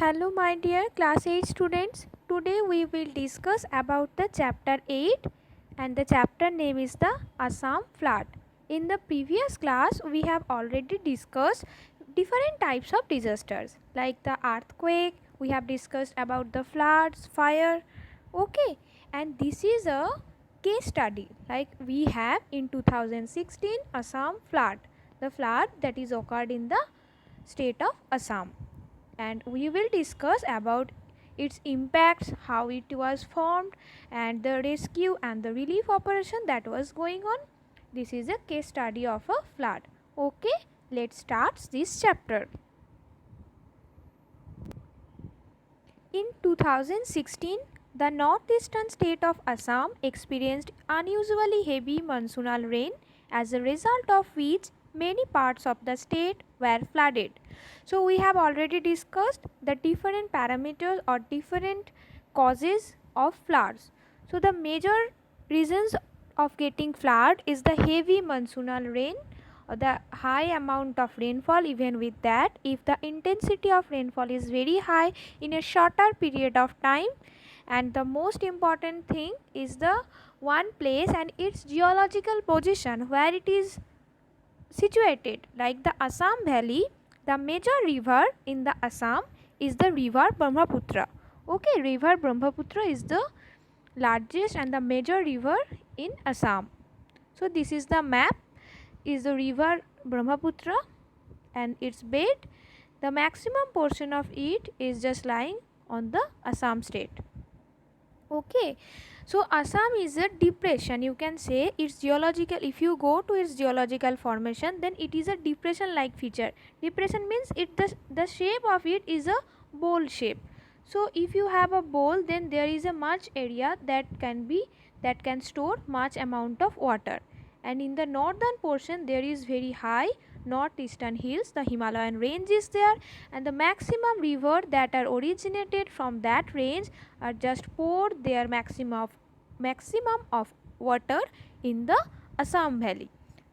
Hello my dear class 8 students. Today we will discuss about the chapter 8 and the chapter name is the Assam flood. In the previous class we have already discussed different types of disasters like the earthquake, we have discussed about the floods, fire. Okay, and this is a case study like we have in 2016 Assam flood, the flood that is occurred in the state of Assam, and we will discuss about its impacts, how it was formed, and the rescue and the relief operation that was going on. This is a case study of a flood. Okay, let's start this chapter. In 2016, the northeastern state of Assam experienced unusually heavy monsoonal rain, as a result of which many parts of the state were flooded. So we have already discussed the different parameters or different causes of floods. So the major reasons of getting flood is the heavy monsoonal rain or the high amount of rainfall. Even with that, if the intensity of rainfall is very high in a shorter period of time, and the most important thing is the one place and its geological position where it is situated, like the Assam Valley. The major river in the Assam is the river Brahmaputra. Okay, river Brahmaputra is the largest and the major river in Assam. So this is the map, is the river Brahmaputra and its bed. The maximum portion of it is just lying on the Assam state. Okay, so Assam is a depression, you can say its geological, if you go to its geological formation, then it is a depression like feature. Depression means the shape of it is a bowl shape. So if you have a bowl, then there is a much area that can store much amount of water, and in the northern portion there is very high northeastern hills, the Himalayan range is there, and the maximum river that are originated from that range are just pour their maximum of water in the Assam Valley.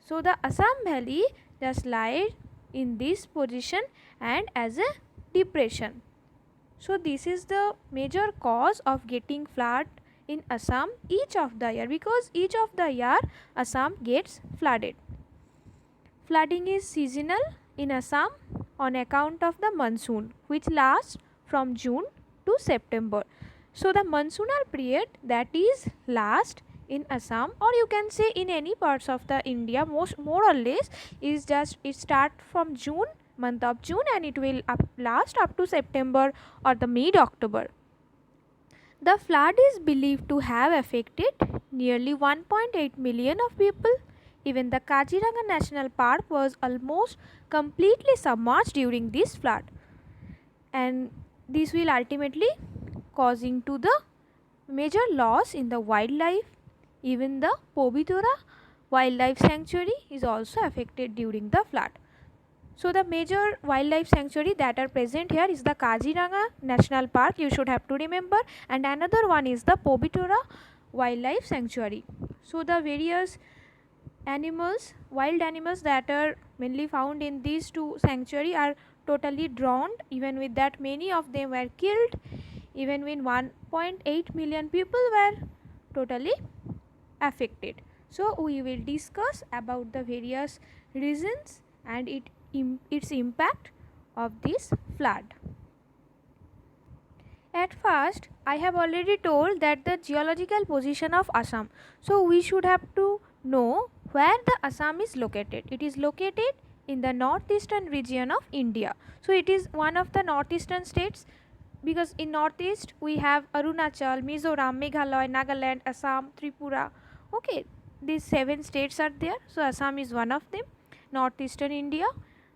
So the Assam Valley just lies in this position and as a depression. So this is the major cause of getting flood in Assam each of the year, because each of the year Assam gets flooded. Flooding is seasonal in Assam on account of the monsoon, which lasts from June to September. So the monsoonal period that is last in Assam, or you can say in any parts of the India, more or less, is just it start from June, month of June, and it will last up to September or the mid October. The flood is believed to have affected nearly 1.8 million of people. Even the Kaziranga National Park was almost completely submerged during this flood, and this will ultimately causing to the major loss in the wildlife. Even the Pobitora Wildlife Sanctuary is also affected during the flood. So the major wildlife sanctuary that are present here is the Kaziranga National Park, you should have to remember, and another one is the Pobitora Wildlife Sanctuary. So the various animals, wild animals that are mainly found in these two sanctuary are totally drowned. Even with that, many of them were killed. Even when 1.8 million people were totally affected. So we will discuss about the various reasons and its impact of this flood. At first, I have already told that the geological position of Assam. So we should have to know where the Assam is located. It is located in the northeastern region of India. So it is one of the northeastern states, because in northeast we have Arunachal, Mizoram, Meghalaya, Nagaland, Assam, Tripura. Okay, these 7 states are there. So Assam is one of them. Northeastern India.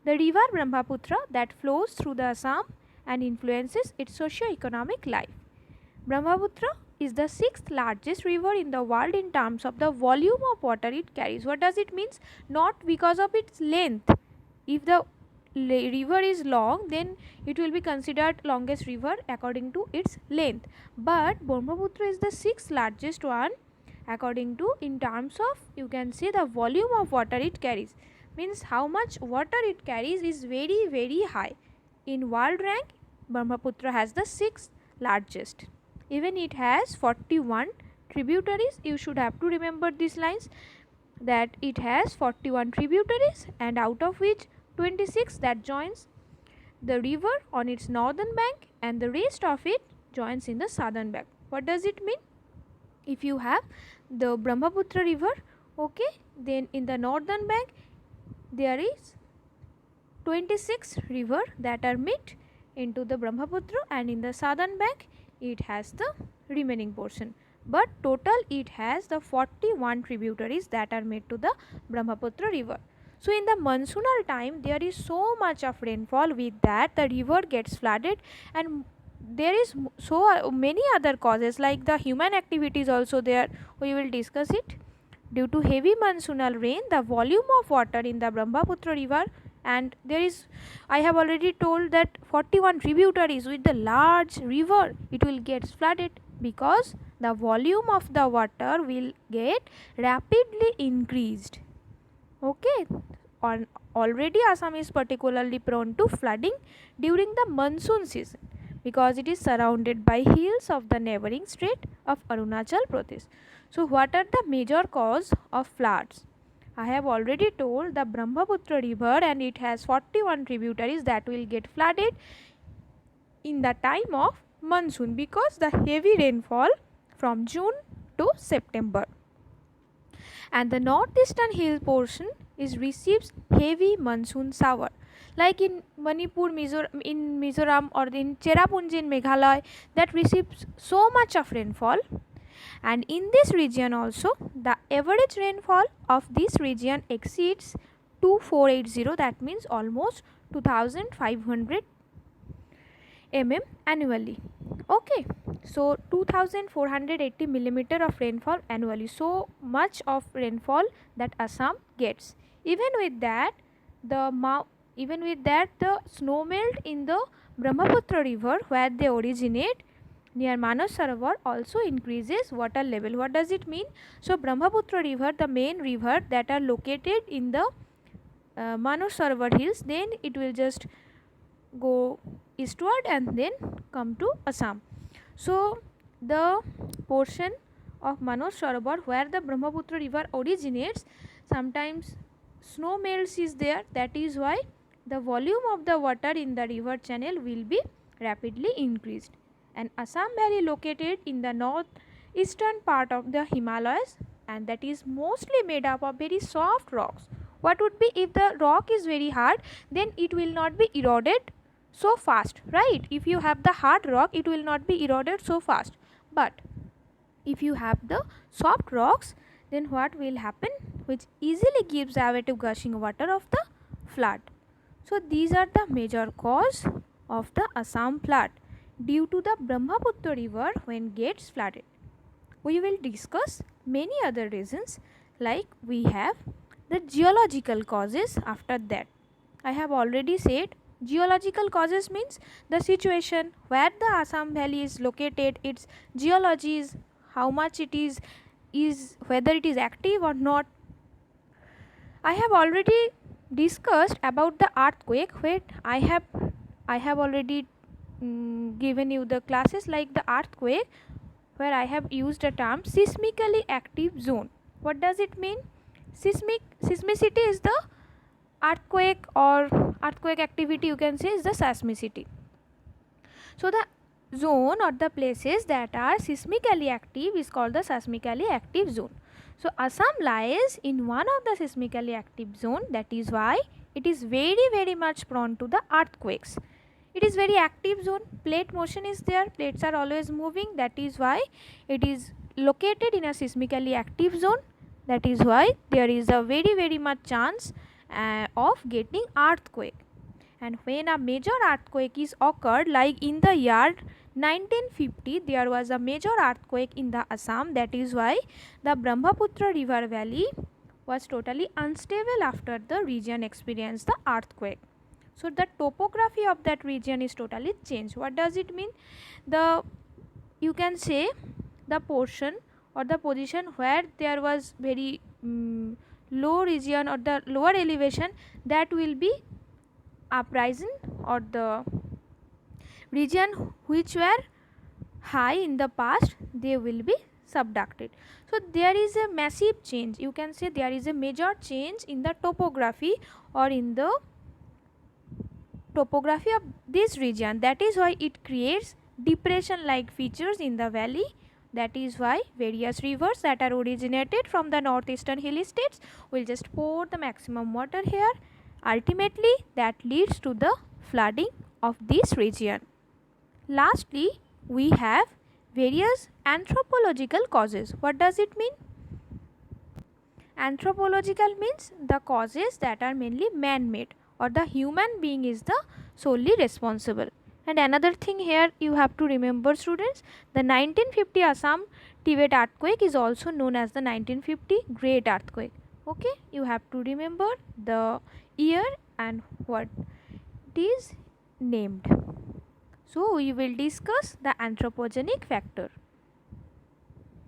The river Brahmaputra that flows through the Assam and influences its socio-economic life. Brahmaputra is the 6th largest river in the world in terms of the volume of water it carries. What does it mean? Not because of its length. If the river is long, then it will be considered longest river according to its length. But Brahmaputra is the 6th largest one according to, in terms of, you can say, the volume of water it carries. Means how much water it carries is very high. In world rank, Brahmaputra has the 6th largest. Even it has 41 tributaries. You should have to remember these lines, that it has 41 tributaries, and out of which 26 that joins the river on its northern bank, and the rest of it joins in the southern bank. What does it mean? If you have the Brahmaputra river, okay, then in the northern bank there is 26 river that are meet into the Brahmaputra, and in the southern bank it has the remaining portion, but total it has the 41 tributaries that are made to the Brahmaputra river. So in the monsoonal time there is so much of rainfall, with that the river gets flooded, and there is so many other causes like the human activities also there. We will discuss it. Due to heavy monsoonal rain, the volume of water in the Brahmaputra river, and there is, I have already told that 41 tributaries with the large river, it will get flooded because the volume of the water will get rapidly increased. Okay, already Assam is particularly prone to flooding during the monsoon season because it is surrounded by hills of the neighboring state of Arunachal Pradesh. So what are the major cause of floods? I have already told the Brahmaputra river, and it has 41 tributaries that will get flooded in the time of monsoon because the heavy rainfall from June to September. And the northeastern hill portion is receives heavy monsoon shower, like in Manipur, in Mizoram, or in Cherrapunji in Meghalaya, that receives so much of rainfall. And in this region also, the average rainfall of this region exceeds 2480, that means almost 2500 mm annually. Okay, so 2480 millimeter of rainfall annually, so much of rainfall that Assam gets. Even with that, the snow melt in the Brahmaputra river where they originate near Manas Sarovar also increases water level. What does it mean? So Brahmaputra river, the main river that are located in the Manas Sarovar hills, then it will just go eastward and then come to Assam. So the portion of Manas Sarovar where the Brahmaputra river originates, sometimes snow melts is there. That is why the volume of the water in the river channel will be rapidly increased. And Assam Valley located in the northeastern part of the Himalayas, and that is mostly made up of very soft rocks. What would be if the rock is very hard, then it will not be eroded so fast, right? If you have the hard rock, it will not be eroded so fast. But if you have the soft rocks, then what will happen? Which easily gives way to gushing water of the flood. So these are the major cause of the Assam flood due to the Brahmaputra river when gets flooded. We will discuss many other reasons, like we have the geological causes after that. I have already said geological causes means the situation where the Assam Valley is located, its geology is, how much it is whether it is active or not. I have already discussed about the earthquake, where I have already given you the classes like the earthquake, where I have used the term seismically active zone. What does it mean? Seismicity is the earthquake, or earthquake activity you can say is the seismicity. So the zone or the places that are seismically active is called the seismically active zone. So Assam lies in one of the seismically active zone, that is why it is very much prone to the earthquakes. It is very active zone, plate motion is there, plates are always moving, that is why it is located in a seismically active zone. That is why there is a very much chance of getting earthquake. And when a major earthquake is occurred, like in the year 1950, there was a major earthquake in the Assam. That is why the Brahmaputra river valley was totally unstable after the region experienced the earthquake. So the topography of that region is totally changed. What does it mean? You can say the portion or the position where there was very low region or the lower elevation, that will be uprising, or the region which were high in the past, they will be subducted. So there is a massive change, you can say there is a major change in the topography or in the topography of this region. That is why it creates depression like features in the valley. That is why various rivers that are originated from the northeastern hilly states will just pour the maximum water here. Ultimately, that leads to the flooding of this region. Lastly, we have various anthropological causes. What does it mean? Anthropological means the causes that are mainly man-made, or the human being is the solely responsible. And another thing here you have to remember, students, the 1950 Assam Tibet earthquake is also known as the 1950 Great Earthquake. Okay, you have to remember the year and what it is named. So we will discuss the anthropogenic factor.